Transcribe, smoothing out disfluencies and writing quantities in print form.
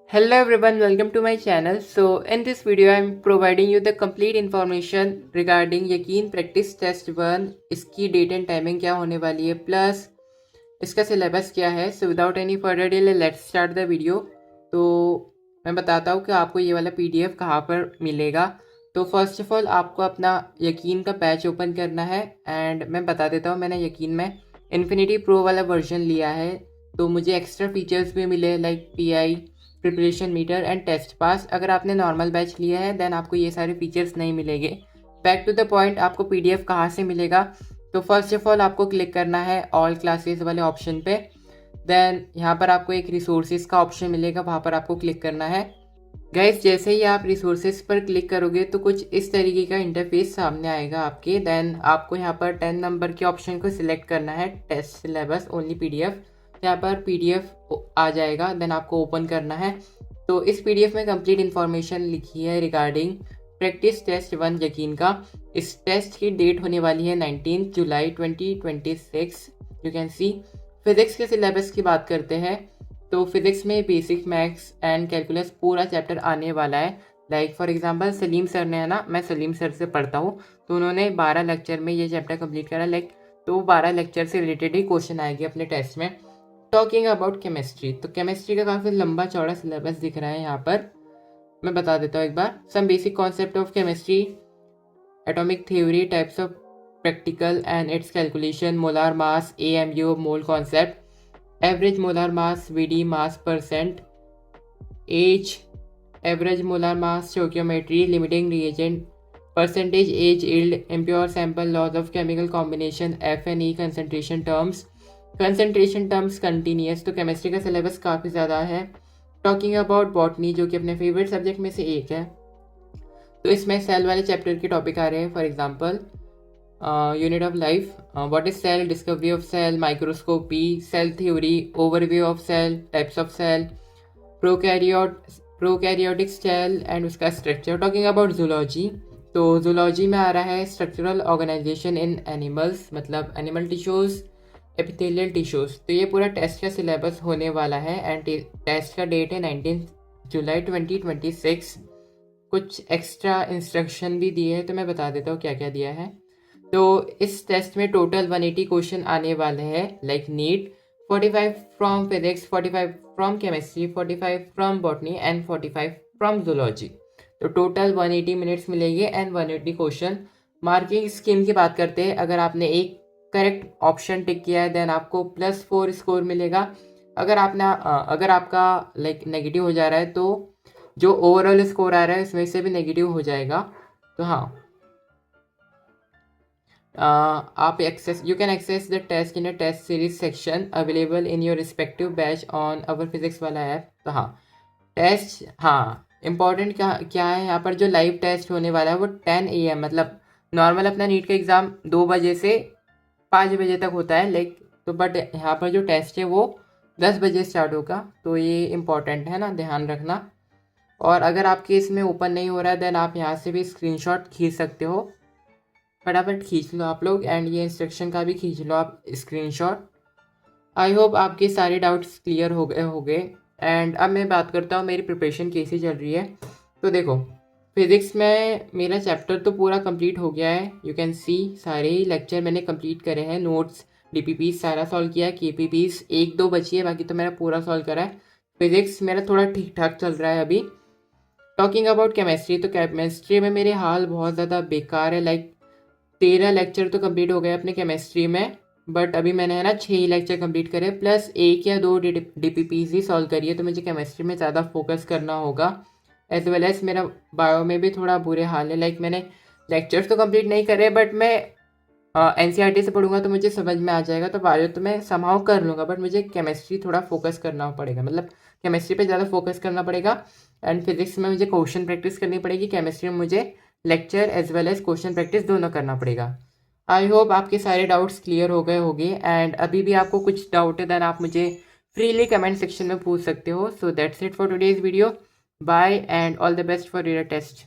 Hello everyone, welcome to my channel. So in this video I'm providing you the complete information regarding यकीन practice test 1 इसकी date and timing क्या होने वाली है plus इसका syllabus क्या है. So without any further delay let's start the video. तो मैं बताता हूँ कि आपको ये वाला पीडीएफ कहाँ पर मिलेगा. तो फर्स्ट ऑफ ऑल आपको अपना यकीन का पैच ओपन करना है एंड मैं बता देता हूँ मैंने यकीन में इन्फिनिटी प्रो वाला वर्जन लिया है. तो मुझे एक्स्ट्रा फीचर्स भी मिले like PI, preparation meter and test pass. अगर आपने नॉर्मल बैच लिया है देन आपको ये सारे फीचर्स नहीं मिलेंगे. बैक टू द पॉइंट, आपको पीडीएफ कहाँ से मिलेगा. तो फर्स्ट ऑफ ऑल आपको क्लिक करना है ऑल क्लासेस वाले ऑप्शन पे. देन यहाँ पर आपको एक रिसोर्सेज का ऑप्शन मिलेगा, वहाँ पर आपको क्लिक करना है. गाइस जैसे ही आप रिसोर्सेज पर क्लिक करोगे तो कुछ इस तरीके का इंटरफेस सामने आएगा आपके. देन आपको यहाँ पर 10 नंबर के ऑप्शन को सिलेक्ट करना है, टेस्ट सिलेबस ओनली पीडीएफ. यहाँ पर पीडीएफ आ जाएगा, देन आपको ओपन करना है. तो इस पीडीएफ में कंप्लीट इन्फॉर्मेशन लिखी है रिगार्डिंग प्रैक्टिस टेस्ट 1 यकीन का. इस टेस्ट की डेट होने वाली है 19 जुलाई 2026. You can see. फिजिक्स के सिलेबस की बात करते हैं तो फिजिक्स में बेसिक मैथ्स एंड कैलकुलस पूरा चैप्टर आने वाला है. Like for example Salim sir ने, है ना, मैं सलीम सर से पढ़ता हूँ, तो उन्होंने 12 लेक्चर में ये चैप्टर कंप्लीट करा. लाइक तो 12 लेक्चर से रिलेटेड ही क्वेश्चन आएंगे अपने टेस्ट में. टॉकिंग अबाउट केमिस्ट्री, तो केमिस्ट्री का काफ़ी लंबा चौड़ा सिलेबस दिख रहा है यहाँ पर. मैं बता देता हूँ एक बार. Some basic concept of chemistry, atomic theory, types of practical and its calculation, molar mass, AMU, mole concept, average molar mass, VD mass percent, as, average molar mass, stoichiometry, limiting reagent, percentage as yield, impure sample, laws of chemical combination, FNE, concentration terms continuous. तो chemistry का syllabus काफ़ी ज़्यादा है. Talking about botany, जो कि अपने favourite subject में से एक है, तो इसमें सेल वाले चैप्टर के टॉपिक आ रहे हैं. For example unit of life, what is cell, discovery of cell, microscopy, cell theory, overview of cell, types of cell, prokaryotic cell and उसका स्ट्रक्चर. टॉकिंग अबाउट जूलॉजी, तो जूलॉजी में आ रहा है स्ट्रक्चरल ऑर्गेनाइजेशन इन एनिमल्स, मतलब animal tissues, epithelial tissues. तो ये पूरा टेस्ट का सिलेबस होने वाला है एंड टेस्ट का डेट है 19 जुलाई 2026. कुछ एक्स्ट्रा इंस्ट्रक्शन भी दिए हैं तो मैं बता देता हूँ क्या क्या दिया है. तो इस टेस्ट में टोटल 180 क्वेश्चन आने वाले हैं. Like NEET 45 from physics, 45 from chemistry, 45 from botany and 45 from zoology. तो टोटल 180 मिनट्स मिलेंगे एंड 180 क्वेश्चन. मार्किंग स्कीम की बात करते हैं. अगर आपने एक करेक्ट ऑप्शन टिक किया है देन आपको +4 स्कोर मिलेगा. अगर आपका लाइक नेगेटिव हो जा रहा है तो जो ओवरऑल स्कोर आ रहा है इसमें से भी नेगेटिव हो जाएगा. तो हाँ, आप you can access the test in a test series section available in your respective batch on our physics वाला ऐप. तो हाँ, टेस्ट, हाँ इम्पॉर्टेंट क्या क्या है यहाँ पर. जो लाइव टेस्ट होने वाला है वो 10 AM, मतलब नॉर्मल अपना नीट का एग्ज़ाम 2 बजे से 5 बजे तक होता है लाइक. तो बट यहाँ पर जो टेस्ट है वो 10 बजे स्टार्ट होगा. तो ये इम्पॉर्टेंट है ना, ध्यान रखना. और अगर आपके इसमें ओपन नहीं हो रहा है देन आप यहाँ से भी स्क्रीनशॉट खींच सकते हो. फटाफट खींच लो आप लोग एंड ये इंस्ट्रक्शन का भी खींच लो आप स्क्रीनशॉट. आई होप आपके सारे डाउट्स क्लियर हो गए. एंड अब मैं बात करता हूँ मेरी प्रिपरेशन कैसी चल रही है. तो देखो, फिज़िक्स में मेरा चैप्टर तो पूरा कंप्लीट हो गया है. यू कैन सी सारे ही लेक्चर मैंने कंप्लीट करे हैं. नोट्स, डीपीपी सारा सॉल्व किया है. केपीपीस 1-2 बची है, बाकी तो मेरा पूरा सॉल्व करा है. फिज़िक्स मेरा थोड़ा ठीक ठाक चल रहा है अभी. टॉकिंग अबाउट केमिस्ट्री, तो केमिस्ट्री में मेरे हाल बहुत ज़्यादा बेकार है. लाइक 13 लेक्चर तो कंप्लीट हो गए अपने केमिस्ट्री में, बट अभी मैंने, है ना, 6 लेक्चर कंप्लीट करे प्लस 1 या 2 डीपीपीस ही सॉल्व करिए. तो मुझे केमिस्ट्री में ज़्यादा फोकस करना होगा. एज वेल एज मेरा बायो में भी थोड़ा बुरे हाल है. लाइक मैंने लेक्चर्स तो कंप्लीट नहीं करे बट मैं एनसीईआरटी से पढ़ूंगा तो मुझे समझ में आ जाएगा. तो बायो तो मैं समहाउ कर लूँगा बट मुझे केमिस्ट्री थोड़ा फोकस करना पड़ेगा, मतलब केमिस्ट्री पे ज़्यादा फोकस करना पड़ेगा. एंड फिजिक्स में मुझे क्वेश्चन प्रैक्टिस करनी पड़ेगी. केमिस्ट्री में मुझे lecture as well as question practice दोनों करना पड़ेगा. आई होप आपके सारे डाउट्स क्लियर हो गए होंगे. एंड अभी भी आपको कुछ डाउट है देन आप मुझे फ्रीली कमेंट सेक्शन में पूछ सकते हो. So that's it for today's video. Bye and all the best for your test.